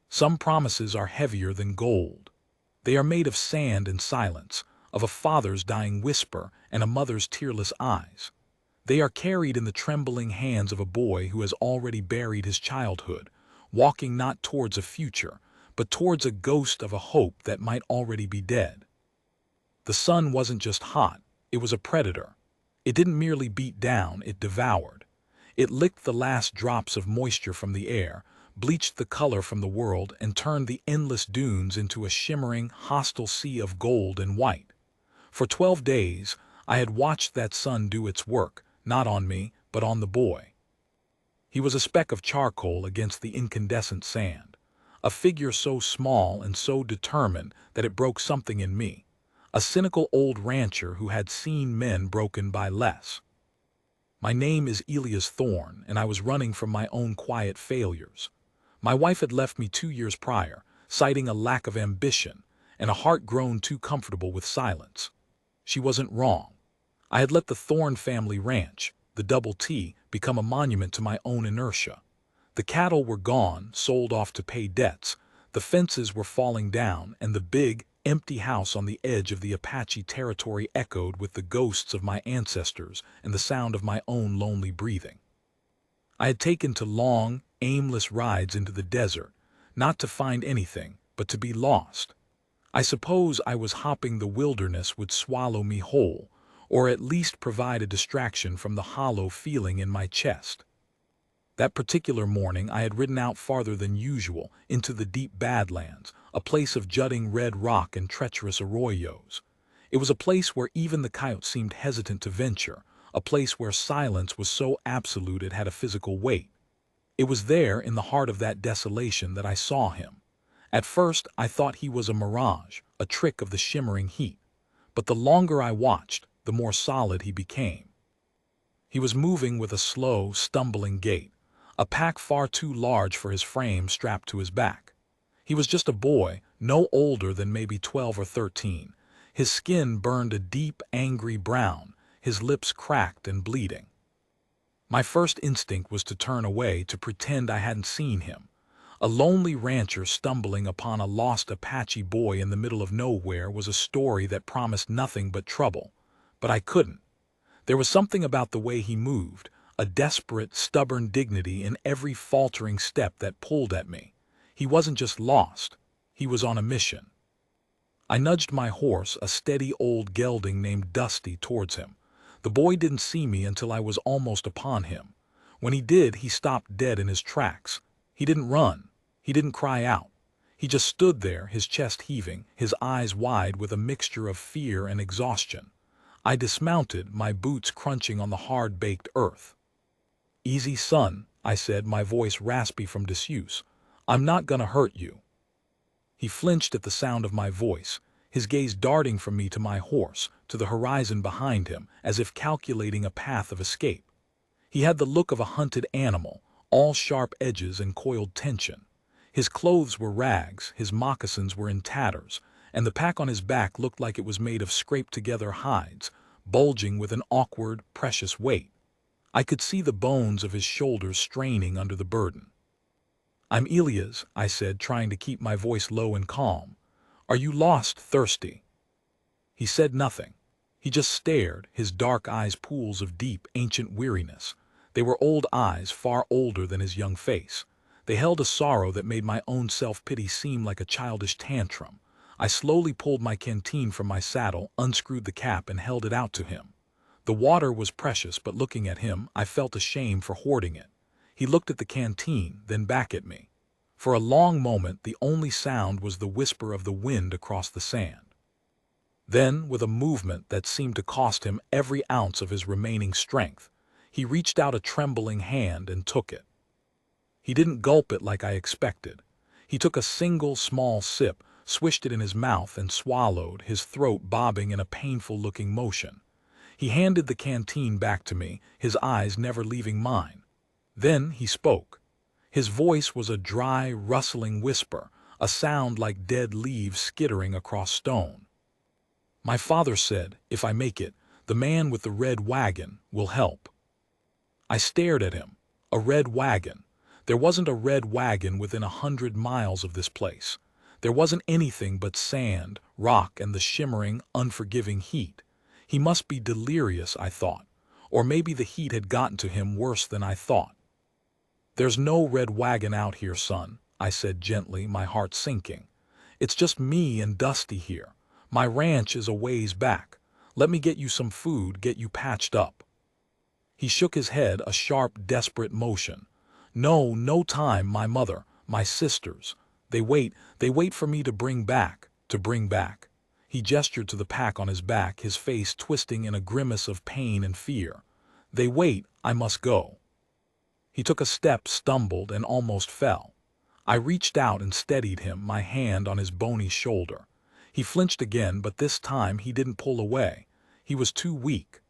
Some promises are heavier than gold. They are made of sand and silence, of a father's dying whisper and a mother's tearless eyes. They are carried in the trembling hands of a boy who has already buried his childhood, walking not towards a future, but towards a ghost of a hope that might already be dead. The sun wasn't just hot, it was a predator. It didn't merely beat down, it devoured. It licked the last drops of moisture from the air, bleached the color from the world, and turned the endless dunes into a shimmering, hostile sea of gold and white. For 12 days, I had watched that sun do its work, not on me, but on the boy. He was a speck of charcoal against the incandescent sand, a figure so small and so determined that it broke something in me, a cynical old rancher who had seen men broken by less. My name is Elias Thorne, and I was running from my own quiet failures. My wife had left me 2 years prior, citing a lack of ambition and a heart grown too comfortable with silence. She wasn't wrong. I had let the Thorne family ranch, the Double T, become a monument to my own inertia. The cattle were gone, sold off to pay debts, the fences were falling down, and the big, empty house on the edge of the Apache territory echoed with the ghosts of my ancestors and the sound of my own lonely breathing. I had taken to long, aimless rides into the desert, not to find anything, but to be lost. I suppose I was hoping the wilderness would swallow me whole, or at least provide a distraction from the hollow feeling in my chest. That particular morning I had ridden out farther than usual into the deep Badlands, a place of jutting red rock and treacherous arroyos. It was a place where even the coyote seemed hesitant to venture, a place where silence was so absolute it had a physical weight. It was there, in the heart of that desolation, that I saw him. At first I thought he was a mirage, a trick of the shimmering heat. But the longer I watched, the more solid he became. He was moving with a slow, stumbling gait, a pack far too large for his frame strapped to his back. He was just a boy, no older than maybe 12 or 13. His skin burned a deep, angry brown, his lips cracked and bleeding. My first instinct was to turn away, to pretend I hadn't seen him. A lonely rancher stumbling upon a lost Apache boy in the middle of nowhere was a story that promised nothing but trouble. But I couldn't. There was something about the way he moved, a desperate, stubborn dignity in every faltering step that pulled at me. He wasn't just lost, he was on a mission. I nudged my horse, a steady old gelding named Dusty, towards him. The boy didn't see me until I was almost upon him. When he did, he stopped dead in his tracks. He didn't run. He didn't cry out. He just stood there, his chest heaving, his eyes wide with a mixture of fear and exhaustion. I dismounted, my boots crunching on the hard-baked earth. "Easy, son," I said, my voice raspy from disuse. "I'm not gonna hurt you." He flinched at the sound of my voice, his gaze darting from me to my horse, to the horizon behind him, as if calculating a path of escape. He had the look of a hunted animal, all sharp edges and coiled tension. His clothes were rags, his moccasins were in tatters, and the pack on his back looked like it was made of scraped-together hides, bulging with an awkward, precious weight. I could see the bones of his shoulders straining under the burden. "I'm Elias," I said, trying to keep my voice low and calm. "Are you lost, thirsty?" He said nothing. He just stared, his dark eyes pools of deep, ancient weariness. They were old eyes, far older than his young face. They held a sorrow that made my own self-pity seem like a childish tantrum. I slowly pulled my canteen from my saddle, unscrewed the cap, and held it out to him. The water was precious, but looking at him, I felt ashamed for hoarding it. He looked at the canteen, then back at me. For a long moment, the only sound was the whisper of the wind across the sand. Then, with a movement that seemed to cost him every ounce of his remaining strength, he reached out a trembling hand and took it. He didn't gulp it like I expected. He took a single small sip, swished it in his mouth, and swallowed, his throat bobbing in a painful-looking motion. He handed the canteen back to me, his eyes never leaving mine. Then he spoke. His voice was a dry, rustling whisper, a sound like dead leaves skittering across stone. "My father said, if I make it, the man with the red wagon will help." I stared at him. A red wagon. There wasn't a red wagon within 100 miles of this place. There wasn't anything but sand, rock, and the shimmering, unforgiving heat. He must be delirious, I thought. Or maybe the heat had gotten to him worse than I thought. "There's no red wagon out here, son," I said gently, my heart sinking. "It's just me and Dusty here. My ranch is a ways back. Let me get you some food, get you patched up." He shook his head, a sharp, desperate motion. "No, no time, my mother, my sisters. They wait for me to bring back, to bring back." He gestured to the pack on his back, his face twisting in a grimace of pain and fear. "They wait, I must go." He took a step, stumbled, and almost fell. I reached out and steadied him, my hand on his bony shoulder. He flinched again, but this time he didn't pull away. He was too weak.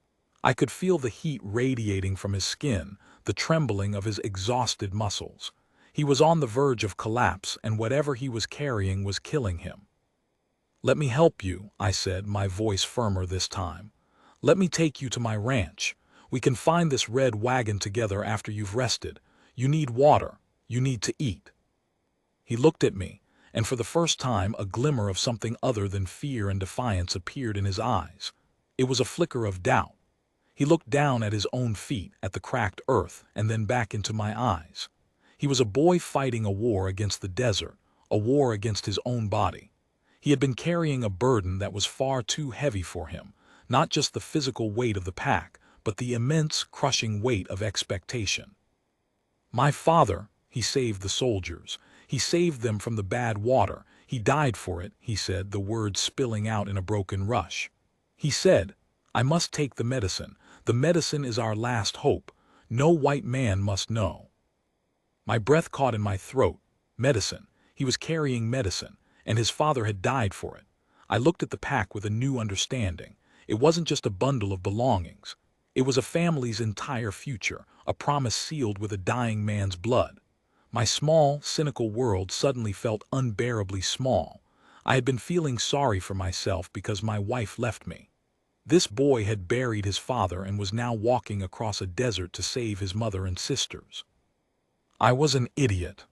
I could feel the heat radiating from his skin, the trembling of his exhausted muscles. He was on the verge of collapse, and whatever he was carrying was killing him. "Let me help you," I said, my voice firmer this time. "Let me take you to my ranch. We can find this red wagon together after you've rested. You need water. You need to eat." He looked at me, and for the first time a glimmer of something other than fear and defiance appeared in his eyes. It was a flicker of doubt. He looked down at his own feet, at the cracked earth, and then back into my eyes. He was a boy fighting a war against the desert, a war against his own body. He had been carrying a burden that was far too heavy for him, not just the physical weight of the pack, but the immense, crushing weight of expectation. "My father, he saved the soldiers. He saved them from the bad water. He died for it," he said, the words spilling out in a broken rush. "He said, 'I must take the medicine. The medicine is our last hope. No white man must know.'" My breath caught in my throat. Medicine. He was carrying medicine, and his father had died for it. I looked at the pack with a new understanding. It wasn't just a bundle of belongings. It was a family's entire future, a promise sealed with a dying man's blood. My small, cynical world suddenly felt unbearably small. I had been feeling sorry for myself because my wife left me. This boy had buried his father and was now walking across a desert to save his mother and sisters. I was an idiot.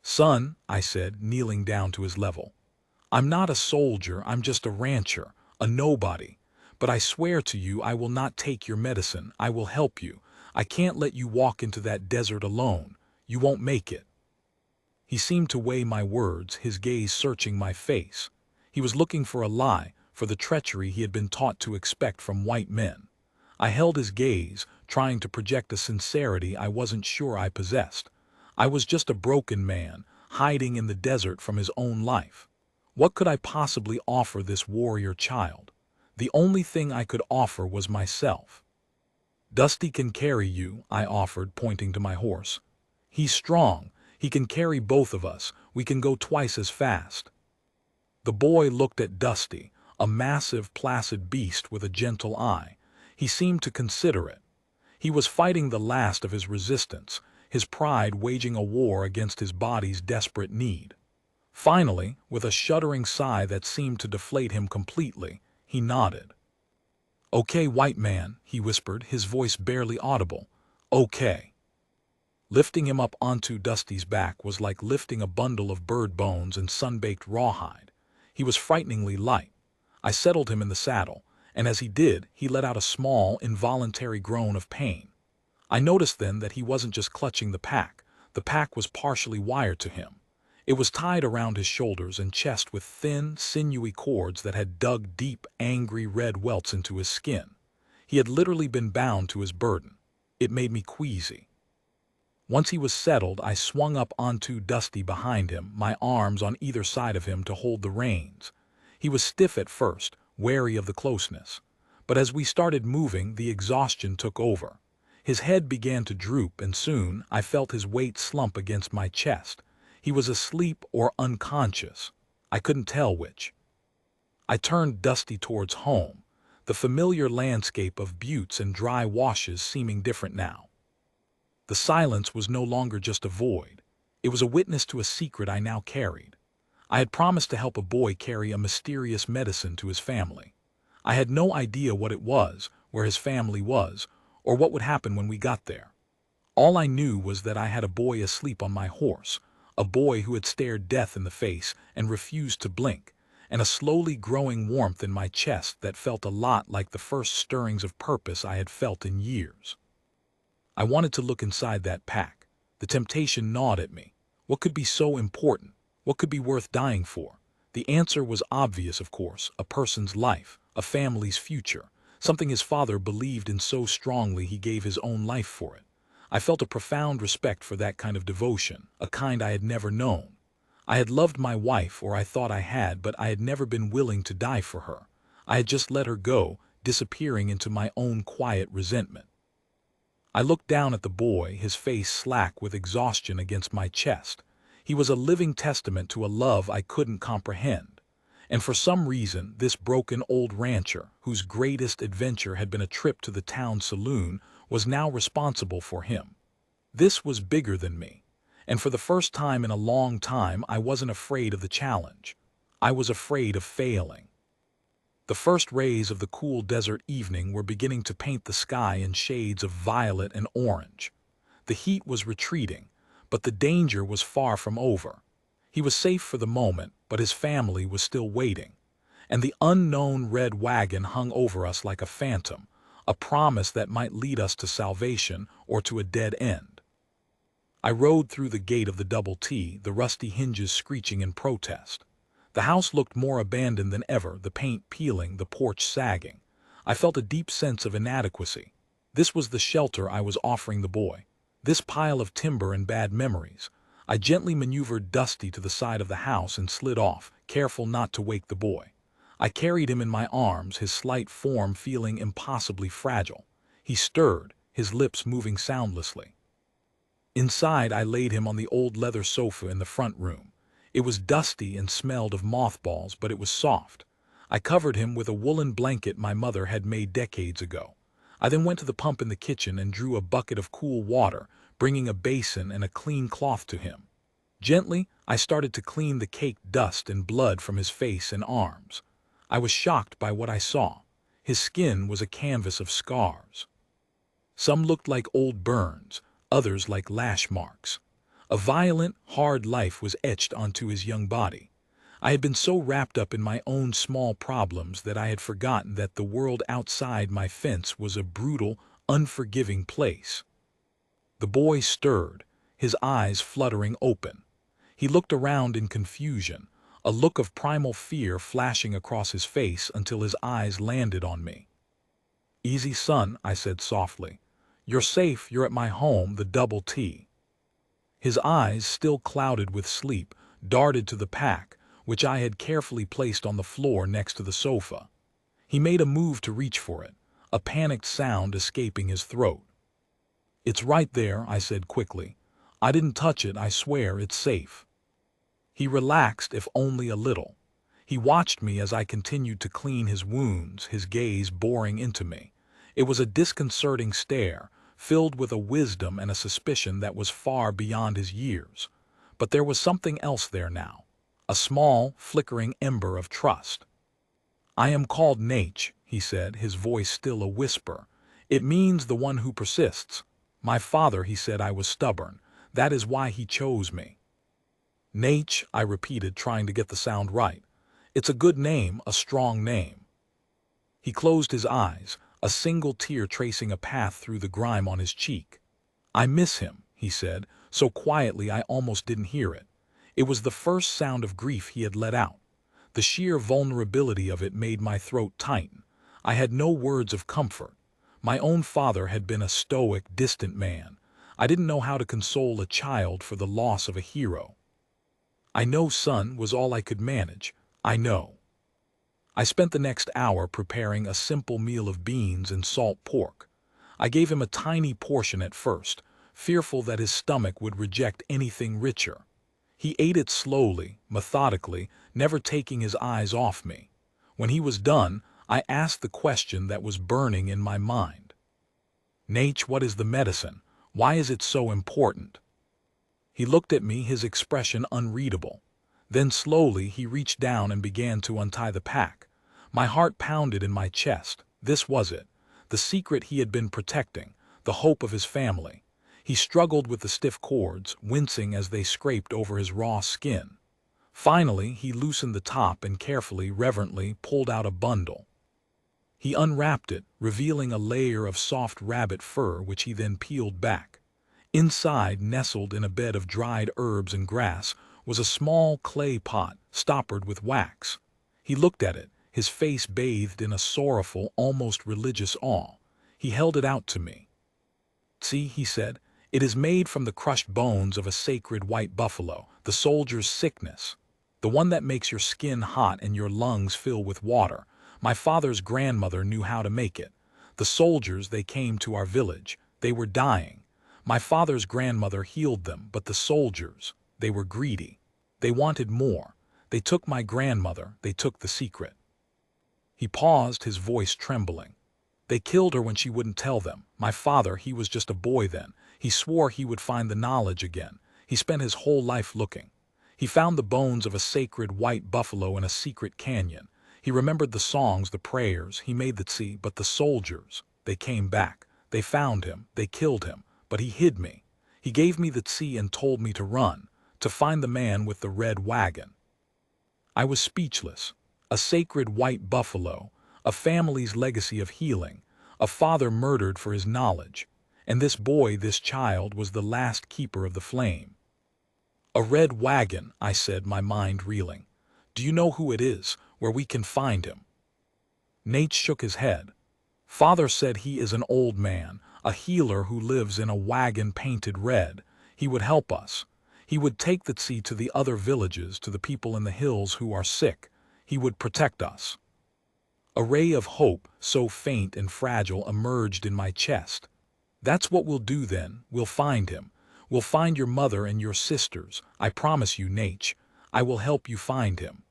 "Son," I said, kneeling down to his level, "I'm not a soldier, I'm just a rancher, a nobody. But I swear to you I will not take your medicine, I will help you. I can't let you walk into that desert alone. You won't make it." He seemed to weigh my words, his gaze searching my face. He was looking for a lie, for the treachery he had been taught to expect from white men. I held his gaze, trying to project a sincerity I wasn't sure I possessed. I was just a broken man, hiding in the desert from his own life. What could I possibly offer this warrior child? The only thing I could offer was myself. "Dusty can carry you," I offered, pointing to my horse. "He's strong. He can carry both of us. We can go twice as fast." The boy looked at Dusty, a massive, placid beast with a gentle eye. He seemed to consider it. He was fighting the last of his resistance, his pride waging a war against his body's desperate need. Finally, with a shuddering sigh that seemed to deflate him completely, he nodded. "Okay, white man," he whispered, his voice barely audible. "Okay." Lifting him up onto Dusty's back was like lifting a bundle of bird bones and sun-baked rawhide. He was frighteningly light. I settled him in the saddle, and as he did, he let out a small, involuntary groan of pain. I noticed then that he wasn't just clutching the pack was partially wired to him. It was tied around his shoulders and chest with thin, sinewy cords that had dug deep, angry red welts into his skin. He had literally been bound to his burden. It made me queasy. Once he was settled, I swung up onto Dusty behind him, my arms on either side of him to hold the reins. He was stiff at first, wary of the closeness. But as we started moving, the exhaustion took over. His head began to droop, and soon I felt his weight slump against my chest. He was asleep or unconscious. I couldn't tell which. I turned Dusty towards home, the familiar landscape of buttes and dry washes seeming different now. The silence was no longer just a void. It was a witness to a secret I now carried. I had promised to help a boy carry a mysterious medicine to his family. I had no idea what it was, where his family was, or what would happen when we got there. All I knew was that I had a boy asleep on my horse, a boy who had stared death in the face and refused to blink, and a slowly growing warmth in my chest that felt a lot like the first stirrings of purpose I had felt in years. I wanted to look inside that pack. The temptation gnawed at me. What could be so important? What could be worth dying for? The answer was obvious, of course, a person's life, a family's future, something his father believed in so strongly he gave his own life for it. I felt a profound respect for that kind of devotion, a kind I had never known. I had loved my wife, or I thought I had, but I had never been willing to die for her. I had just let her go, disappearing into my own quiet resentment. I looked down at the boy, his face slack with exhaustion against my chest. He was a living testament to a love I couldn't comprehend. And for some reason, this broken old rancher, whose greatest adventure had been a trip to the town saloon, was now responsible for him. This was bigger than me. And for the first time in a long time, I wasn't afraid of the challenge. I was afraid of failing. The first rays of the cool desert evening were beginning to paint the sky in shades of violet and orange. The heat was retreating, but the danger was far from over. He was safe for the moment, but his family was still waiting. And the unknown red wagon hung over us like a phantom, a promise that might lead us to salvation or to a dead end. I rode through the gate of the Double T, the rusty hinges screeching in protest. The house looked more abandoned than ever, the paint peeling, the porch sagging. I felt a deep sense of inadequacy. This was the shelter I was offering the boy. This pile of timber and bad memories. I gently maneuvered Dusty to the side of the house and slid off, careful not to wake the boy. I carried him in my arms, his slight form feeling impossibly fragile. He stirred, his lips moving soundlessly. Inside, I laid him on the old leather sofa in the front room. It was dusty and smelled of mothballs, but it was soft. I covered him with a woolen blanket my mother had made decades ago. I then went to the pump in the kitchen and drew a bucket of cool water, bringing a basin and a clean cloth to him. Gently, I started to clean the caked dust and blood from his face and arms. I was shocked by what I saw. His skin was a canvas of scars. Some looked like old burns, others like lash marks. A violent, hard life was etched onto his young body. I had been so wrapped up in my own small problems that I had forgotten that the world outside my fence was a brutal, unforgiving place. The boy stirred, his eyes fluttering open. He looked around in confusion, a look of primal fear flashing across his face until his eyes landed on me. "Easy, son," I said softly. "You're safe, you're at my home, the Double T." His eyes, still clouded with sleep, darted to the pack, which I had carefully placed on the floor next to the sofa. He made a move to reach for it, a panicked sound escaping his throat. "It's right there," I said quickly. "I didn't touch it, I swear it's safe." He relaxed, if only a little. He watched me as I continued to clean his wounds, his gaze boring into me. It was a disconcerting stare, filled with a wisdom and a suspicion that was far beyond his years. But there was something else there now, a small, flickering ember of trust. "I am called Nate," he said, his voice still a whisper. "It means the one who persists. My father, he said I was stubborn. That is why he chose me." "Nate," I repeated, trying to get the sound right. "It's a good name, a strong name." He closed his eyes, a single tear tracing a path through the grime on his cheek. "I miss him," he said, so quietly I almost didn't hear it. It was the first sound of grief he had let out. The sheer vulnerability of it made my throat tighten. I had no words of comfort. My own father had been a stoic, distant man. I didn't know how to console a child for the loss of a hero. "I know, son," was all I could manage. "I know." I spent the next hour preparing a simple meal of beans and salt pork. I gave him a tiny portion at first, fearful that his stomach would reject anything richer. He ate it slowly, methodically, never taking his eyes off me. When he was done, I asked the question that was burning in my mind. "Nate, what is the medicine? Why is it so important?" He looked at me, his expression unreadable. Then slowly he reached down and began to untie the pack. My heart pounded in my chest. This was it. The secret he had been protecting, the hope of his family. He struggled with the stiff cords, wincing as they scraped over his raw skin. Finally, he loosened the top and carefully, reverently pulled out a bundle. He unwrapped it, revealing a layer of soft rabbit fur which he then peeled back. Inside, nestled in a bed of dried herbs and grass, was a small clay pot, stoppered with wax. He looked at it, his face bathed in a sorrowful, almost religious awe. He held it out to me. "See," he said, "it is made from the crushed bones of a sacred white buffalo, the soldier's sickness, the one that makes your skin hot and your lungs fill with water. My father's grandmother knew how to make it. The soldiers, they came to our village. They were dying. My father's grandmother healed them, but the soldiers, they were greedy. They wanted more. They took my grandmother, they took the secret." He paused, his voice trembling. "They killed her when she wouldn't tell them. My father, he was just a boy then. He swore he would find the knowledge again. He spent his whole life looking. He found the bones of a sacred white buffalo in a secret canyon. He remembered the songs, the prayers, he made the tea, but the soldiers, they came back. They found him, they killed him, but he hid me. He gave me the tea and told me to run, to find the man with the red wagon." I was speechless. A sacred white buffalo, a family's legacy of healing, a father murdered for his knowledge, and this boy, this child, was the last keeper of the flame. "A red wagon," I said, my mind reeling. "Do you know who it is, where we can find him?" Nate shook his head. "Father said he is an old man, a healer who lives in a wagon painted red. He would help us. He would take the tea to the other villages, to the people in the hills who are sick. He would protect us." A ray of hope, so faint and fragile, emerged in my chest. "That's what we'll do then. We'll find him. We'll find your mother and your sisters. I promise you, Nate. I will help you find him."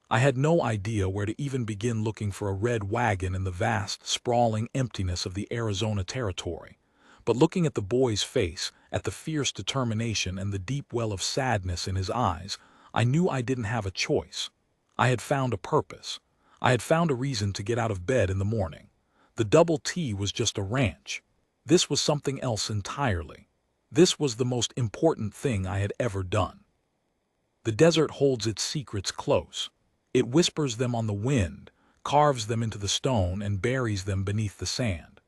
I had no idea where to even begin looking for a red wagon in the vast, sprawling emptiness of the Arizona territory. But looking at the boy's face, at the fierce determination and the deep well of sadness in his eyes, I knew I didn't have a choice. I had found a purpose. I had found a reason to get out of bed in the morning. The double T was just a ranch. This was something else entirely. This was the most important thing I had ever done. The desert holds its secrets close. It whispers them on the wind, carves them into the stone, and buries them beneath the sand.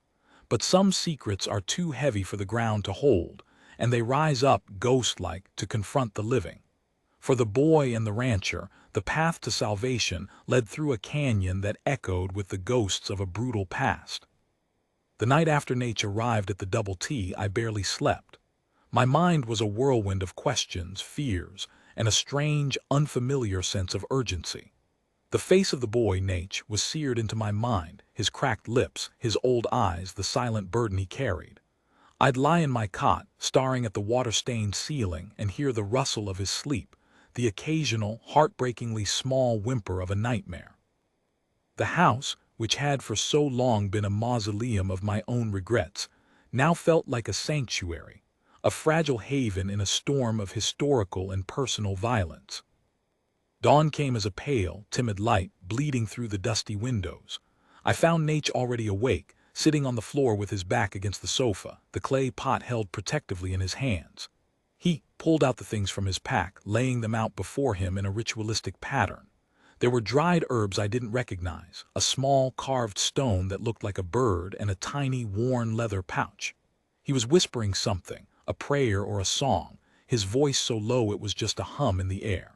But some secrets are too heavy for the ground to hold, and they rise up, ghost-like, to confront the living. For the boy and the rancher, the path to salvation led through a canyon that echoed with the ghosts of a brutal past. The night after Nate arrived at the Double T, I barely slept. My mind was a whirlwind of questions, fears, and a strange, unfamiliar sense of urgency. The face of the boy, Nate, was seared into my mind, his cracked lips, his old eyes, the silent burden he carried. I'd lie in my cot, staring at the water-stained ceiling, and hear the rustle of his sleep, the occasional, heartbreakingly small whimper of a nightmare. The house, which had for so long been a mausoleum of my own regrets, now felt like a sanctuary, a fragile haven in a storm of historical and personal violence. Dawn came as a pale, timid light bleeding through the dusty windows. I found Nate already awake, sitting on the floor with his back against the sofa, the clay pot held protectively in his hands. He pulled out the things from his pack, laying them out before him in a ritualistic pattern. There were dried herbs I didn't recognize, a small carved stone that looked like a bird, and a tiny worn leather pouch. He was whispering something, a prayer or a song, his voice so low it was just a hum in the air.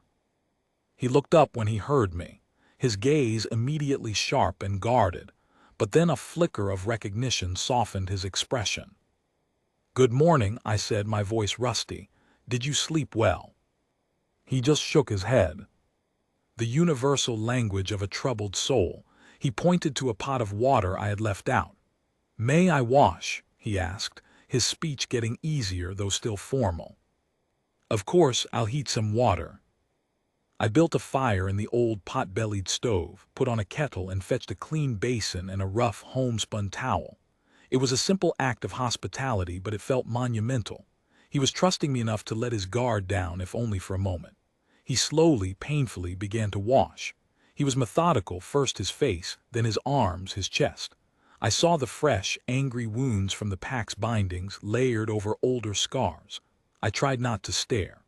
He looked up when he heard me, his gaze immediately sharp and guarded, but then a flicker of recognition softened his expression. "Good morning," I said, my voice rusty. "Did you sleep well?" He just shook his head. The universal language of a troubled soul, he pointed to a pot of water I had left out. "May I wash?" he asked, his speech getting easier though still formal. "Of course, I'll heat some water." I built a fire in the old pot-bellied stove, put on a kettle, and fetched a clean basin and a rough homespun towel. It was a simple act of hospitality, but it felt monumental. He was trusting me enough to let his guard down, if only for a moment. He slowly, painfully began to wash. He was methodical, first his face, then his arms, his chest. I saw the fresh, angry wounds from the pack's bindings layered over older scars. I tried not to stare.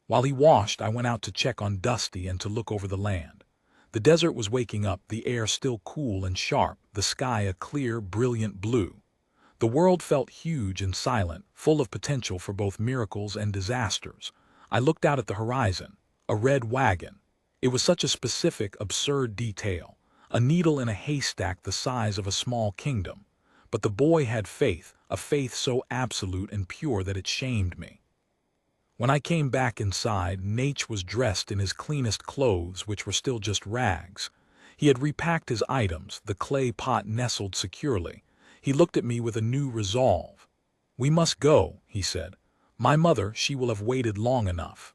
While he washed, I went out to check on Dusty and to look over the land. The desert was waking up, the air still cool and sharp, the sky a clear, brilliant blue. The world felt huge and silent, full of potential for both miracles and disasters. I looked out at the horizon. A red wagon. It was such a specific, absurd detail. A needle in a haystack the size of a small kingdom. But the boy had faith, a faith so absolute and pure that it shamed me. When I came back inside, Nate was dressed in his cleanest clothes, which were still just rags. He had repacked his items, the clay pot nestled securely. He looked at me with a new resolve. "We must go," he said. "My mother, she will have waited long enough."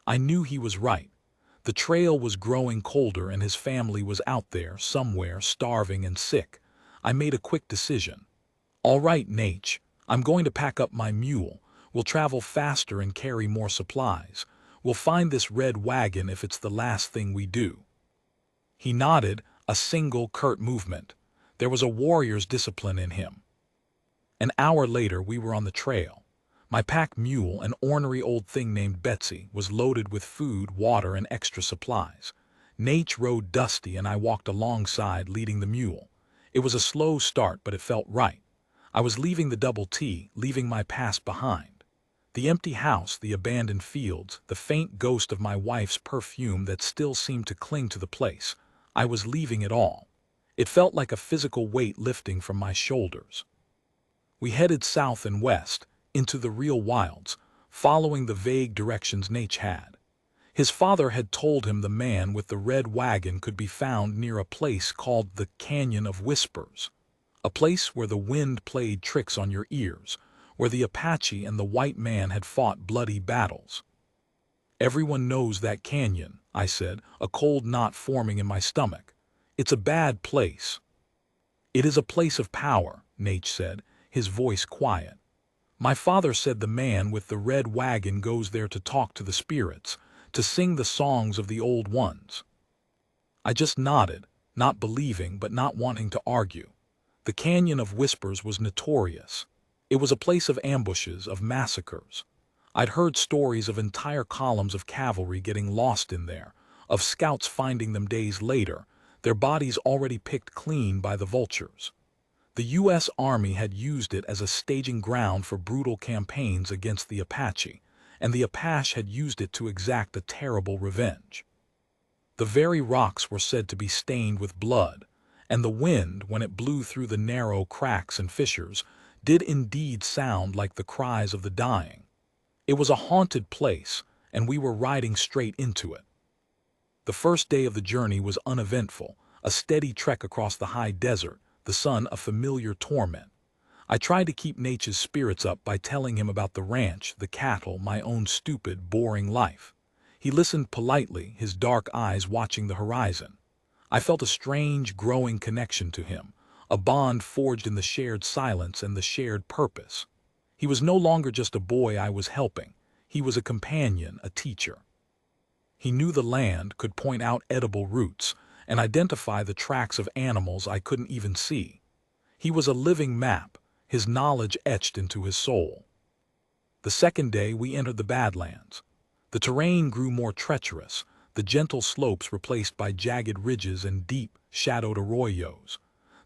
I knew he was right. The trail was growing colder and his family was out there, somewhere, starving and sick. I made a quick decision. "All right, Nate, I'm going to pack up my mule. We'll travel faster and carry more supplies. We'll find this red wagon if it's the last thing we do." He nodded, a single curt movement. There was a warrior's discipline in him. An hour later, we were on the trail. My pack mule, an ornery old thing named Betsy, was loaded with food, water, and extra supplies. Nate rode Dusty and I walked alongside, leading the mule. It was a slow start, but it felt right. I was leaving the double T, leaving my past behind. The empty house, the abandoned fields, the faint ghost of my wife's perfume that still seemed to cling to the place. I was leaving it all. It felt like a physical weight lifting from my shoulders. We headed south and west, into the real wilds, following the vague directions Nate had. His father had told him the man with the red wagon could be found near a place called the Canyon of Whispers. A place where the wind played tricks on your ears, where the Apache and the white man had fought bloody battles. "Everyone knows that canyon," I said, a cold knot forming in my stomach. "It's a bad place." "It is a place of power," Nate said, his voice quiet. "My father said the man with the red wagon goes there to talk to the spirits, to sing the songs of the old ones." I just nodded, not believing but not wanting to argue. The Canyon of Whispers was notorious. It was a place of ambushes, of massacres. I'd heard stories of entire columns of cavalry getting lost in there, of scouts finding them days later, their bodies already picked clean by the vultures. The U.S. Army had used it as a staging ground for brutal campaigns against the Apache, and the Apache had used it to exact a terrible revenge. The very rocks were said to be stained with blood, and the wind, when it blew through the narrow cracks and fissures, did indeed sound like the cries of the dying. It was a haunted place, and we were riding straight into it. The first day of the journey was uneventful, a steady trek across the high desert, the sun a familiar torment. I tried to keep Nate's spirits up by telling him about the ranch, the cattle, my own stupid, boring life. He listened politely, his dark eyes watching the horizon. I felt a strange, growing connection to him, a bond forged in the shared silence and the shared purpose. He was no longer just a boy I was helping. He was a companion, a teacher. He knew the land, could point out edible roots, and identify the tracks of animals I couldn't even see. He was a living map, his knowledge etched into his soul. The second day we entered the Badlands. The terrain grew more treacherous, the gentle slopes replaced by jagged ridges and deep, shadowed arroyos.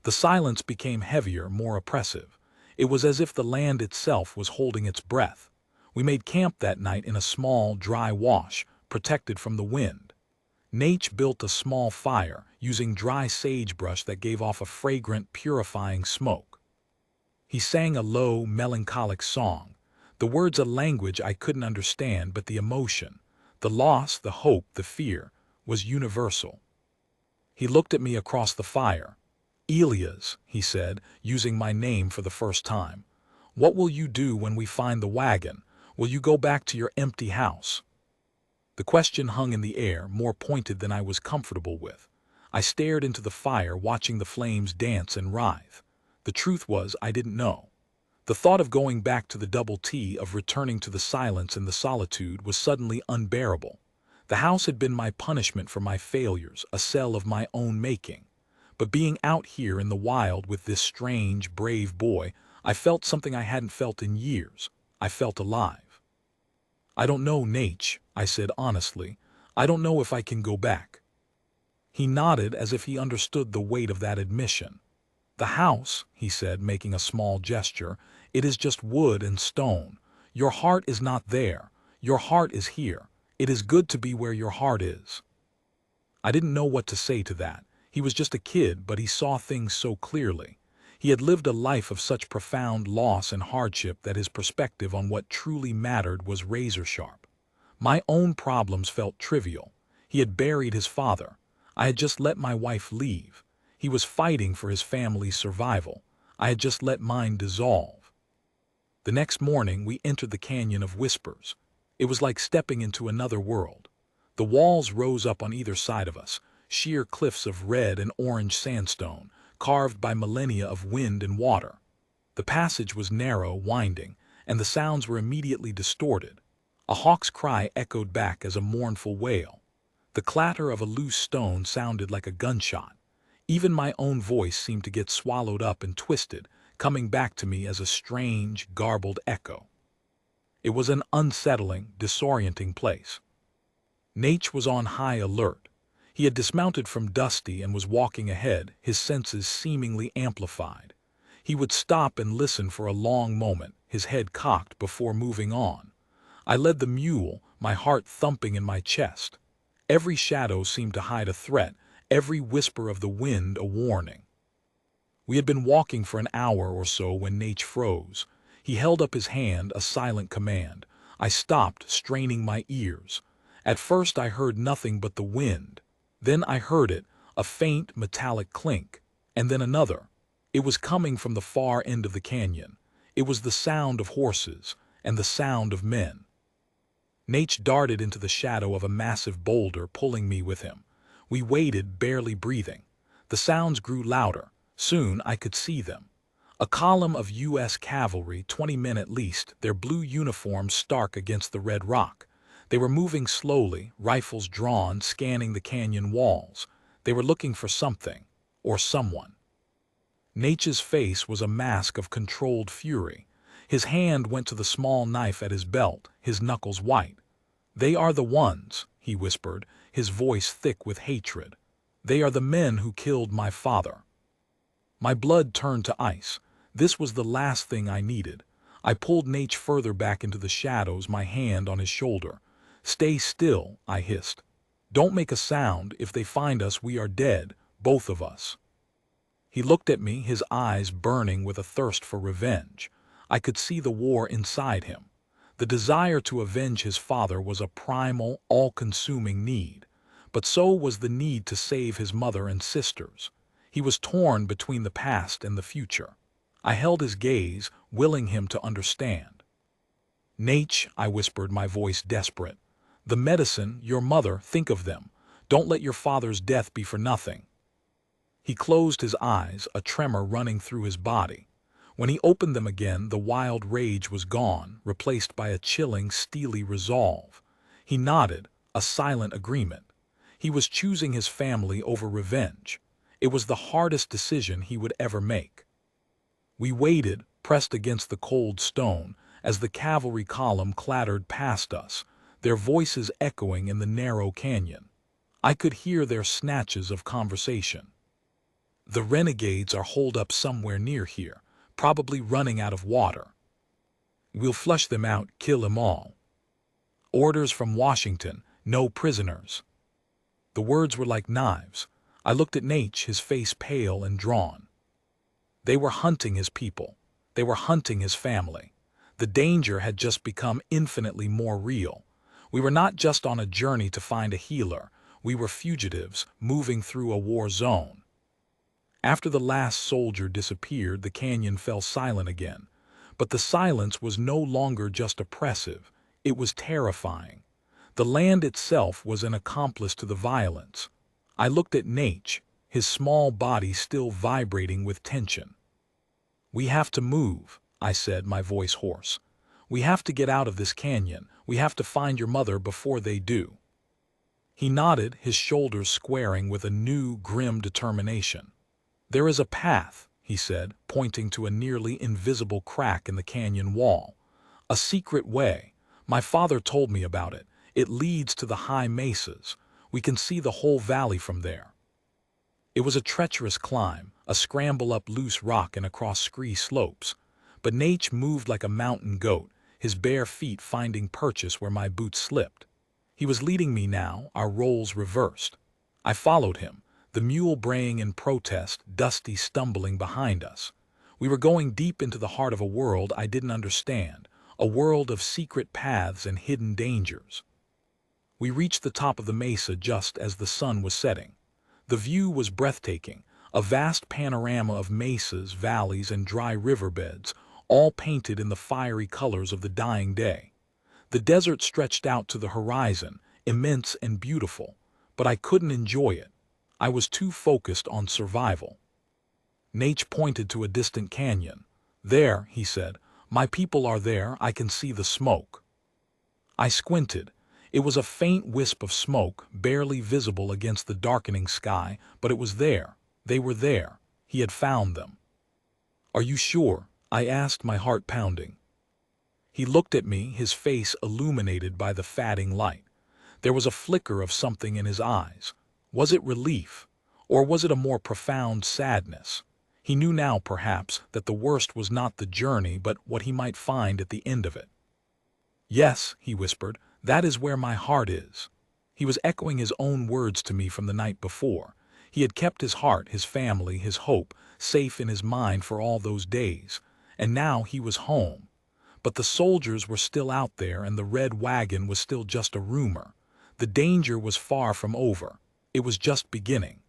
The silence became heavier, more oppressive. It was as if the land itself was holding its breath. We made camp that night in a small, dry wash, protected from the wind. Nate built a small fire, using dry sagebrush that gave off a fragrant, purifying smoke. He sang a low, melancholic song, the words a language I couldn't understand, but the emotion, the loss, the hope, the fear, was universal. He looked at me across the fire. "Elias," he said, using my name for the first time, "what will you do when we find the wagon? Will you go back to your empty house?" The question hung in the air, more pointed than I was comfortable with. I stared into the fire, watching the flames dance and writhe. The truth was, I didn't know. The thought of going back to the double T, of returning to the silence and the solitude, was suddenly unbearable. The house had been my punishment for my failures, a cell of my own making. But being out here in the wild with this strange, brave boy, I felt something I hadn't felt in years. I felt alive. "I don't know, Nate," I said honestly. "I don't know if I can go back." He nodded as if he understood the weight of that admission. "The house," he said, making a small gesture, "it is just wood and stone. Your heart is not there. Your heart is here. It is good to be where your heart is." I didn't know what to say to that. He was just a kid, but he saw things so clearly. He had lived a life of such profound loss and hardship that his perspective on what truly mattered was razor-sharp. My own problems felt trivial. He had buried his father. I had just let my wife leave. He was fighting for his family's survival. I had just let mine dissolve. The next morning, we entered the Canyon of Whispers. It was like stepping into another world. The walls rose up on either side of us, sheer cliffs of red and orange sandstone, carved by millennia of wind and water. The passage was narrow, winding, and the sounds were immediately distorted. A hawk's cry echoed back as a mournful wail. The clatter of a loose stone sounded like a gunshot. Even my own voice seemed to get swallowed up and twisted, coming back to me as a strange, garbled echo. It was an unsettling, disorienting place. Nate was on high alert. He had dismounted from Dusty and was walking ahead, his senses seemingly amplified. He would stop and listen for a long moment, his head cocked before moving on. I led the mule, my heart thumping in my chest. Every shadow seemed to hide a threat, every whisper of the wind a warning. We had been walking for an hour or so when Nate froze. He held up his hand, a silent command. I stopped, straining my ears. At first I heard nothing but the wind. Then I heard it, a faint metallic clink, and then another. It was coming from the far end of the canyon. It was the sound of horses and the sound of men. Nate darted into the shadow of a massive boulder, pulling me with him. We waited, barely breathing. The sounds grew louder. Soon I could see them. A column of U.S. cavalry, 20 men at least, their blue uniforms stark against the red rock. They were moving slowly, rifles drawn, scanning the canyon walls. They were looking for something, or someone. Nate's face was a mask of controlled fury. His hand went to the small knife at his belt, his knuckles white. "They are the ones," he whispered, his voice thick with hatred. "They are the men who killed my father." My blood turned to ice. This was the last thing I needed. I pulled Nate further back into the shadows, my hand on his shoulder. "Stay still," I hissed. "Don't make a sound. If they find us, we are dead, both of us." He looked at me, his eyes burning with a thirst for revenge. I could see the war inside him. The desire to avenge his father was a primal, all-consuming need. But so was the need to save his mother and sisters. He was torn between the past and the future. I held his gaze, willing him to understand. "Nate," I whispered, my voice desperate. "The medicine, your mother, think of them. Don't let your father's death be for nothing." He closed his eyes, a tremor running through his body. When he opened them again, the wild rage was gone, replaced by a chilling, steely resolve. He nodded, a silent agreement. He was choosing his family over revenge. It was the hardest decision he would ever make. We waited, pressed against the cold stone, as the cavalry column clattered past us, their voices echoing in the narrow canyon. I could hear their snatches of conversation. "The renegades are holed up somewhere near here, probably running out of water. We'll flush them out, kill them all. Orders from Washington, no prisoners." The words were like knives. I looked at Nate, his face pale and drawn. They were hunting his people. They were hunting his family. The danger had just become infinitely more real. We were not just on a journey to find a healer. We were fugitives, moving through a war zone. After the last soldier disappeared, the canyon fell silent again. But the silence was no longer just oppressive. It was terrifying. The land itself was an accomplice to the violence. I looked at Nate, his small body still vibrating with tension. "We have to move," I said, my voice hoarse. "We have to get out of this canyon. We have to find your mother before they do." He nodded, his shoulders squaring with a new, grim determination. There is a path, he said, pointing to a nearly invisible crack in the canyon wall. A secret way. My father told me about it. It leads to the high mesas. We can see the whole valley from there. It was a treacherous climb, a scramble up loose rock and across scree slopes. But Nate moved like a mountain goat, his bare feet finding purchase where my boots slipped. He was leading me now, our roles reversed. I followed him, the mule braying in protest, Dusty stumbling behind us. We were going deep into the heart of a world I didn't understand, a world of secret paths and hidden dangers. We reached the top of the mesa just as the sun was setting. The view was breathtaking, a vast panorama of mesas, valleys, and dry riverbeds, all painted in the fiery colors of the dying day. The desert stretched out to the horizon, immense and beautiful, but I couldn't enjoy it. I was too focused on survival. Nate pointed to a distant canyon. There, he said, my people are there, I can see the smoke. I squinted. It was a faint wisp of smoke, barely visible against the darkening sky, but it was there. They were there. He had found them. Are you sure? I asked, my heart pounding. He looked at me, his face illuminated by the fading light. There was a flicker of something in his eyes. Was it relief? Or was it a more profound sadness? He knew now, perhaps, that the worst was not the journey, but what he might find at the end of it. Yes, he whispered, that is where my heart is. He was echoing his own words to me from the night before. He had kept his heart, his family, his hope, safe in his mind for all those days, and now he was home. But the soldiers were still out there, and the red wagon was still just a rumor. The danger was far from over. It was just beginning.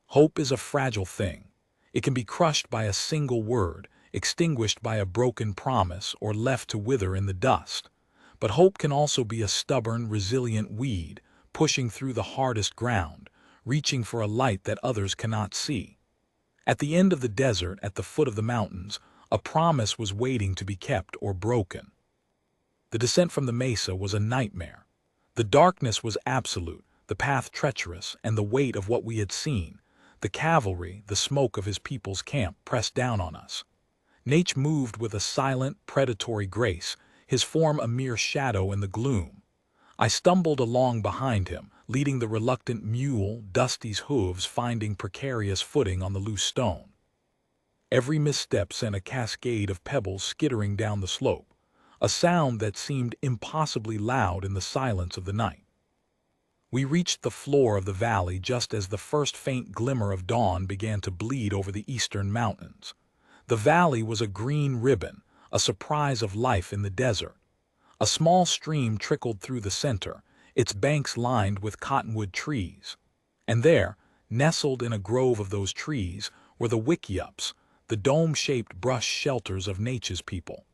Hope is a fragile thing. It can be crushed by a single word, extinguished by a broken promise, or left to wither in the dust. But hope can also be a stubborn, resilient weed, pushing through the hardest ground, reaching for a light that others cannot see. At the end of the desert, at the foot of the mountains, a promise was waiting to be kept or broken. The descent from the mesa was a nightmare. The darkness was absolute, the path treacherous, and the weight of what we had seen, the cavalry, the smoke of his people's camp, pressed down on us. Nate moved with a silent, predatory grace, his form a mere shadow in the gloom. I stumbled along behind him, leading the reluctant mule, Dusty's hooves finding precarious footing on the loose stone. Every misstep sent a cascade of pebbles skittering down the slope, a sound that seemed impossibly loud in the silence of the night. We reached the floor of the valley just as the first faint glimmer of dawn began to bleed over the eastern mountains. The valley was a green ribbon, a surprise of life in the desert. A small stream trickled through the center, its banks lined with cottonwood trees. And there, nestled in a grove of those trees, were the wickiups, the dome-shaped brush shelters of Nature's people.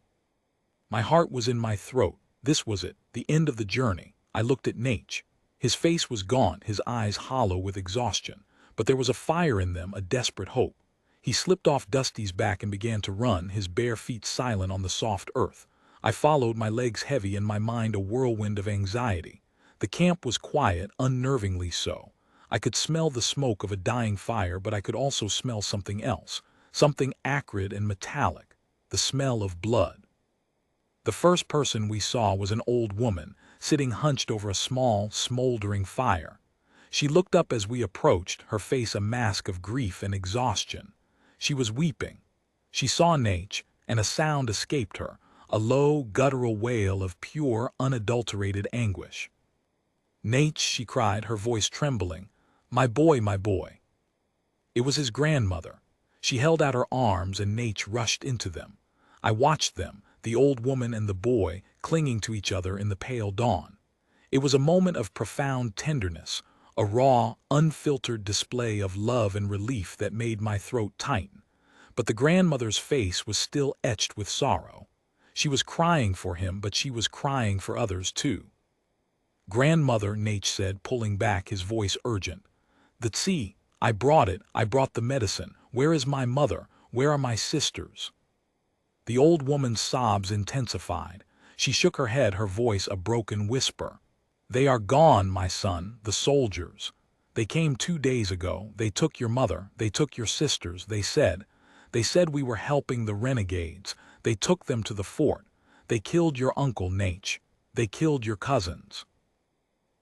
My heart was in my throat. This was it, the end of the journey. I looked at Nate. His face was gaunt, his eyes hollow with exhaustion, but there was a fire in them, a desperate hope. He slipped off Dusty's back and began to run, his bare feet silent on the soft earth. I followed, my legs heavy and my mind a whirlwind of anxiety. The camp was quiet, unnervingly so. I could smell the smoke of a dying fire, but I could also smell something else, something acrid and metallic, the smell of blood. The first person we saw was an old woman, sitting hunched over a small, smoldering fire. She looked up as we approached, her face a mask of grief and exhaustion. She was weeping. She saw Nate, and a sound escaped her, a low, guttural wail of pure, unadulterated anguish. "Nate," she cried, her voice trembling. My boy, my boy." It was his grandmother. She held out her arms, and Nate rushed into them. I watched them, the old woman and the boy, clinging to each other in the pale dawn. It was a moment of profound tenderness, a raw, unfiltered display of love and relief that made my throat tighten. But the grandmother's face was still etched with sorrow. She was crying for him, but she was crying for others too. "Grandmother," Nate said, pulling back, his voice urgent. "The tea, I brought it, I brought the medicine. Where is my mother? Where are my sisters?" The old woman's sobs intensified. She shook her head, her voice a broken whisper. "They are gone, my son, the soldiers. They came 2 days ago. They took your mother. They took your sisters. They said we were helping the renegades. They took them to the fort. They killed your uncle, Nate. They killed your cousins."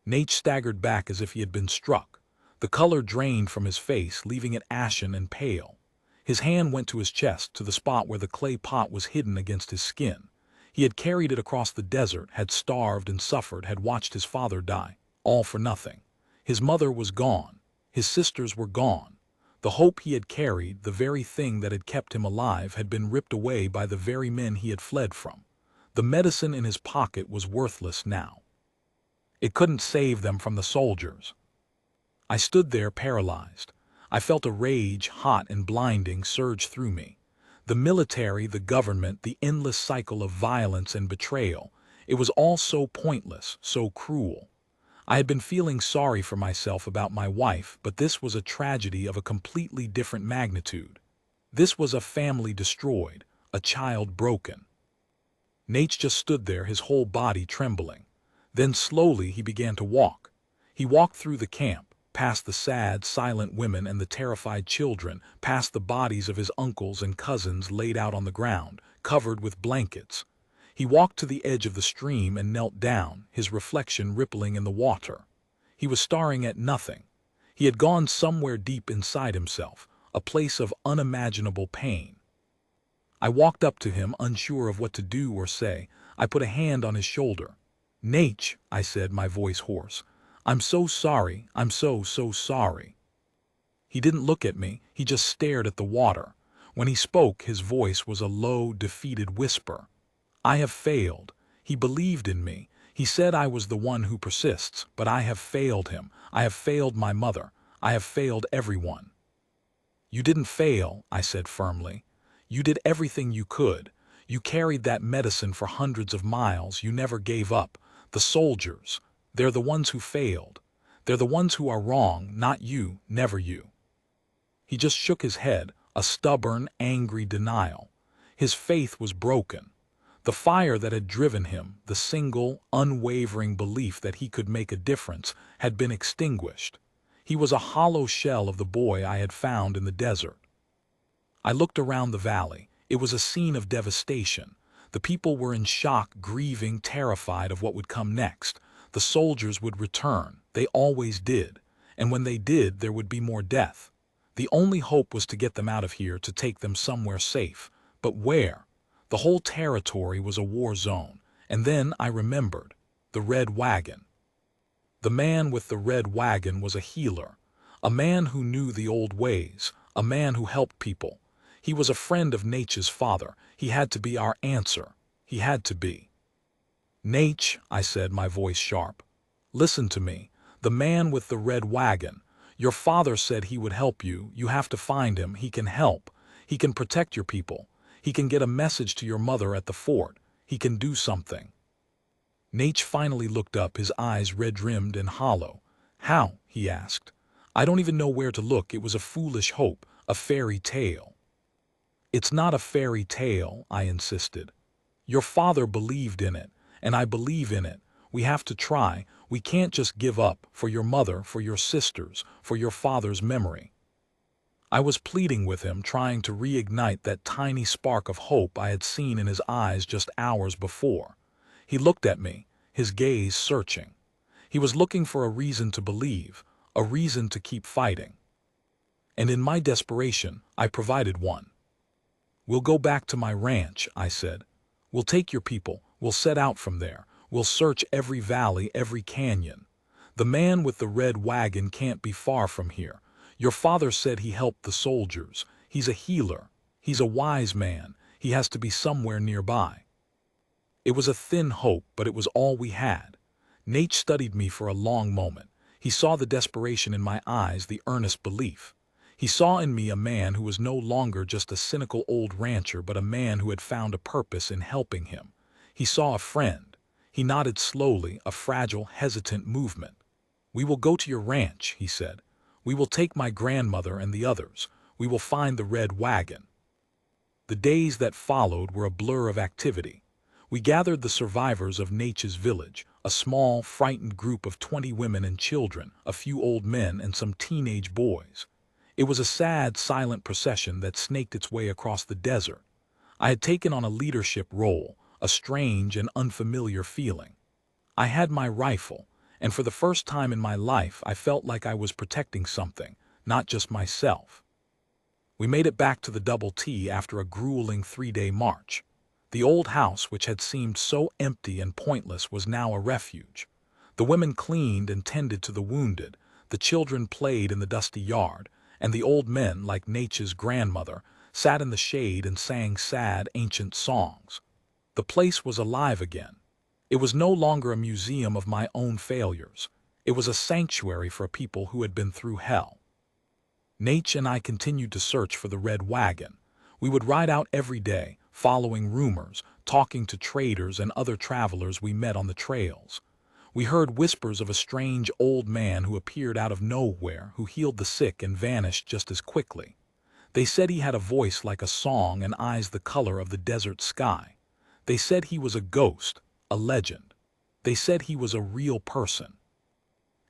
Nate staggered back as if he had been struck. The color drained from his face, leaving it ashen and pale. His hand went to his chest, to the spot where the clay pot was hidden against his skin. He had carried it across the desert, had starved and suffered, had watched his father die, all for nothing. His mother was gone. His sisters were gone. The hope he had carried, the very thing that had kept him alive, had been ripped away by the very men he had fled from. The medicine in his pocket was worthless now. It couldn't save them from the soldiers. I stood there paralyzed. I felt a rage, hot and blinding, surge through me. The military, the government, the endless cycle of violence and betrayal. It was all so pointless, so cruel. I had been feeling sorry for myself about my wife, but this was a tragedy of a completely different magnitude. This was a family destroyed, a child broken. Nate just stood there, his whole body trembling. Then slowly he began to walk. He walked through the camp, past the sad, silent women and the terrified children, past the bodies of his uncles and cousins laid out on the ground, covered with blankets. He walked to the edge of the stream and knelt down, his reflection rippling in the water. He was staring at nothing. He had gone somewhere deep inside himself, a place of unimaginable pain. I walked up to him, unsure of what to do or say. I put a hand on his shoulder. "Nate," I said, my voice hoarse. "I'm so sorry. I'm so sorry." He didn't look at me. He just stared at the water. When he spoke, his voice was a low, defeated whisper. "I have failed. He believed in me. He said I was the one who persists, but I have failed him. I have failed my mother. I have failed everyone." "You didn't fail," I said firmly. "You did everything you could. You carried that medicine for hundreds of miles. You never gave up. The soldiers, they're the ones who failed. They're the ones who are wrong, not you, never you." He just shook his head, a stubborn, angry denial. His faith was broken. The fire that had driven him, the single, unwavering belief that he could make a difference, had been extinguished. He was a hollow shell of the boy I had found in the desert. I looked around the valley. It was a scene of devastation. The people were in shock, grieving, terrified of what would come next. The soldiers would return. They always did. And when they did, there would be more death. The only hope was to get them out of here, to take them somewhere safe. But where? The whole territory was a war zone. And then I remembered. The red wagon. The man with the red wagon was a healer. A man who knew the old ways. A man who helped people. He was a friend of Nate's father. He had to be our answer. He had to be. "Nate," I said, my voice sharp. "Listen to me. The man with the red wagon. Your father said he would help you. You have to find him. He can help. He can protect your people. He can get a message to your mother at the fort. He can do something." Nate finally looked up, his eyes red-rimmed and hollow. "How?" he asked. "I don't even know where to look." It was a foolish hope, a fairy tale. "It's not a fairy tale," I insisted. "Your father believed in it, and I believe in it. We have to try. We can't just give up, for your mother, for your sisters, for your father's memory." I was pleading with him, trying to reignite that tiny spark of hope I had seen in his eyes just hours before. He looked at me, his gaze searching. He was looking for a reason to believe, a reason to keep fighting. And in my desperation, I provided one. "We'll go back to my ranch," I said. "We'll take your people. We'll set out from there. We'll search every valley, every canyon. The man with the red wagon can't be far from here. Your father said he helped the soldiers. He's a healer. He's a wise man. He has to be somewhere nearby." It was a thin hope, but it was all we had. Nate studied me for a long moment. He saw the desperation in my eyes, the earnest belief. He saw in me a man who was no longer just a cynical old rancher, but a man who had found a purpose in helping him. He saw a friend. He nodded slowly, a fragile, hesitant movement. "We will go to your ranch," he said. "We will take my grandmother and the others. We will find the red wagon." The days that followed were a blur of activity. We gathered the survivors of Nate's village, a small, frightened group of 20 women and children, a few old men, and some teenage boys. It was a sad, silent procession that snaked its way across the desert. I had taken on a leadership role, a strange and unfamiliar feeling. I had my rifle, and for the first time in my life I felt like I was protecting something, not just myself. We made it back to the Double T after a grueling 3-day march. The old house, which had seemed so empty and pointless, was now a refuge. The women cleaned and tended to the wounded, the children played in the dusty yard, and the old men, like Nature's grandmother, sat in the shade and sang sad, ancient songs. The place was alive again. It was no longer a museum of my own failures. It was a sanctuary for a people who had been through hell. Nate and I continued to search for the red wagon. We would ride out every day, following rumors, talking to traders and other travelers we met on the trails. We heard whispers of a strange old man who appeared out of nowhere, who healed the sick and vanished just as quickly. They said he had a voice like a song and eyes the color of the desert sky. They said he was a ghost, a legend. They said he was a real person.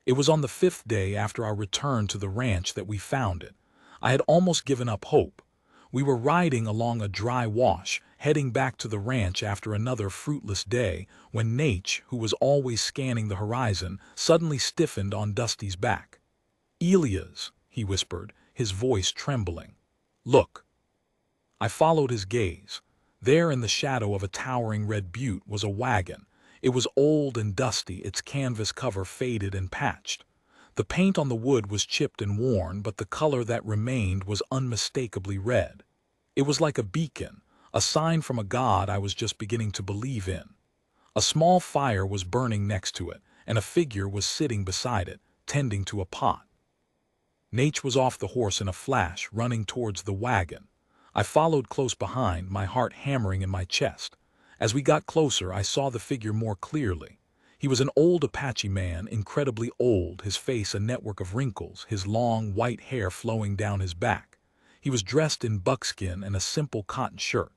It was on the 5th day after our return to the ranch that we found it. I had almost given up hope. We were riding along a dry wash, heading back to the ranch after another fruitless day, when Nate, who was always scanning the horizon, suddenly stiffened on Dusty's back. "Elias," he whispered, his voice trembling. "Look." I followed his gaze. There in the shadow of a towering red butte was a wagon. It was old and dusty, its canvas cover faded and patched. The paint on the wood was chipped and worn, but the color that remained was unmistakably red. It was like a beacon, a sign from a god I was just beginning to believe in. A small fire was burning next to it, and a figure was sitting beside it, tending to a pot. Nate was off the horse in a flash, running towards the wagon. I followed close behind, my heart hammering in my chest. As we got closer, I saw the figure more clearly. He was an old Apache man, incredibly old, his face a network of wrinkles, his long, white hair flowing down his back. He was dressed in buckskin and a simple cotton shirt.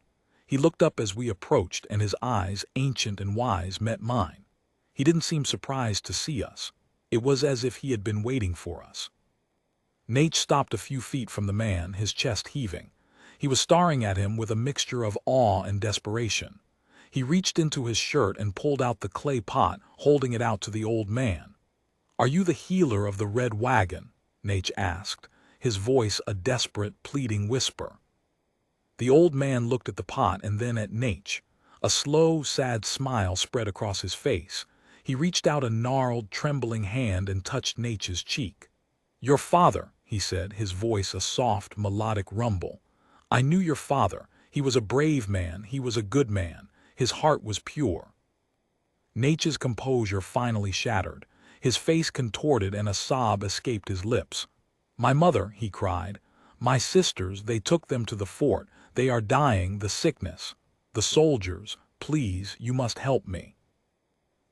He looked up as we approached, and his eyes, ancient and wise, met mine. He didn't seem surprised to see us. It was as if he had been waiting for us. Nate stopped a few feet from the man, his chest heaving. He was staring at him with a mixture of awe and desperation. He reached into his shirt and pulled out the clay pot, holding it out to the old man. "Are you the healer of the red wagon?" Nate asked, his voice a desperate, pleading whisper. The old man looked at the pot and then at Nate. A slow, sad smile spread across his face. He reached out a gnarled, trembling hand and touched Nate's cheek. "Your father," he said, his voice a soft, melodic rumble. "I knew your father. He was a brave man. He was a good man. His heart was pure." Nate's composure finally shattered. His face contorted and a sob escaped his lips. "My mother," he cried. "My sisters, they took them to the fort. They are dying, the sickness. The soldiers, please, you must help me."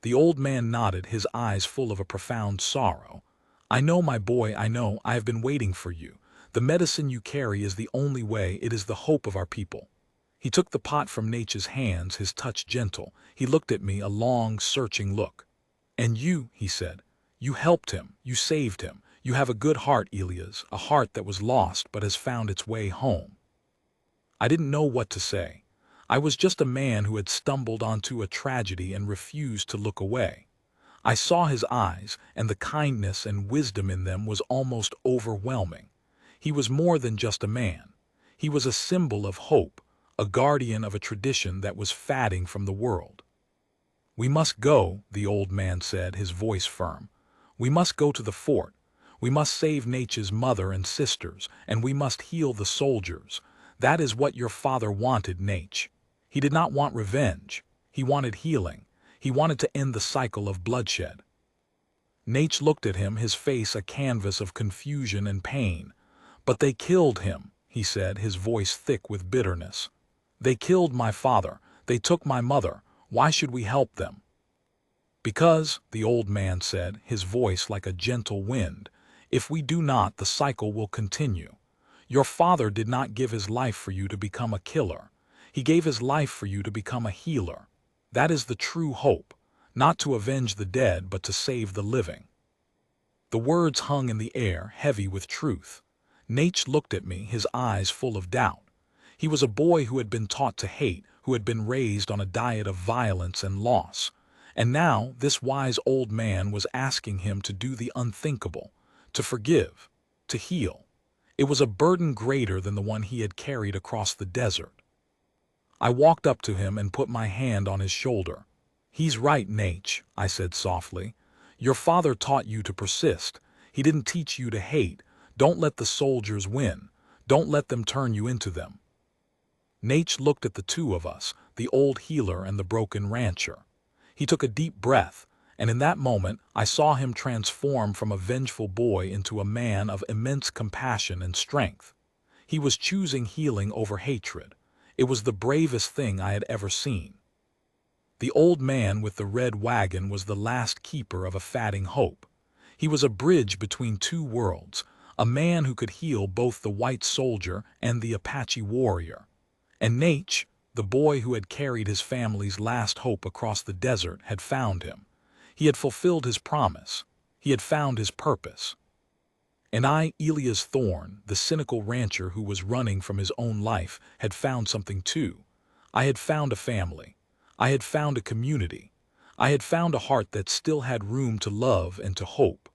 The old man nodded, his eyes full of a profound sorrow. "I know, my boy, I know. I have been waiting for you. The medicine you carry is the only way. It is the hope of our people." He took the pot from Nate's hands, his touch gentle. He looked at me, a long, searching look. "And you," he said, "you helped him, you saved him. You have a good heart, Elias, a heart that was lost but has found its way home." I didn't know what to say. I was just a man who had stumbled onto a tragedy and refused to look away. I saw his eyes, and the kindness and wisdom in them was almost overwhelming. He was more than just a man. He was a symbol of hope, a guardian of a tradition that was fading from the world. "We must go," the old man said, his voice firm. "We must go to the fort. We must save Nate's mother and sisters, and we must heal the soldiers. That is what your father wanted, Nate. He did not want revenge. He wanted healing. He wanted to end the cycle of bloodshed." Nate looked at him, his face a canvas of confusion and pain. "But they killed him," he said, his voice thick with bitterness. "They killed my father. They took my mother. Why should we help them?" "Because," the old man said, his voice like a gentle wind, "if we do not, the cycle will continue. Your father did not give his life for you to become a killer. He gave his life for you to become a healer. That is the true hope. not to avenge the dead but to save the living. The words hung in the air, heavy with truth. Nate looked at me, his eyes full of doubt. He was a boy who had been taught to hate, who had been raised on a diet of violence and loss. And now this wise old man was asking him to do the unthinkable, to forgive, to heal. It was a burden greater than the one he had carried across the desert. I walked up to him and put my hand on his shoulder. "He's right, Nate," I said softly. "Your father taught you to persist. He didn't teach you to hate. Don't let the soldiers win. Don't let them turn you into them." Nate looked at the two of us, the old healer and the broken rancher. He took a deep breath, and in that moment I saw him transform from a vengeful boy into a man of immense compassion and strength. He was choosing healing over hatred. It was the bravest thing I had ever seen. The old man with the red wagon was the last keeper of a fading hope. He was a bridge between two worlds, a man who could heal both the white soldier and the Apache warrior. And Nate, the boy who had carried his family's last hope across the desert, had found him. He had fulfilled his promise. He had found his purpose. And I, Elias Thorne, the cynical rancher who was running from his own life, had found something too. I had found a family. I had found a community. I had found a heart that still had room to love and to hope.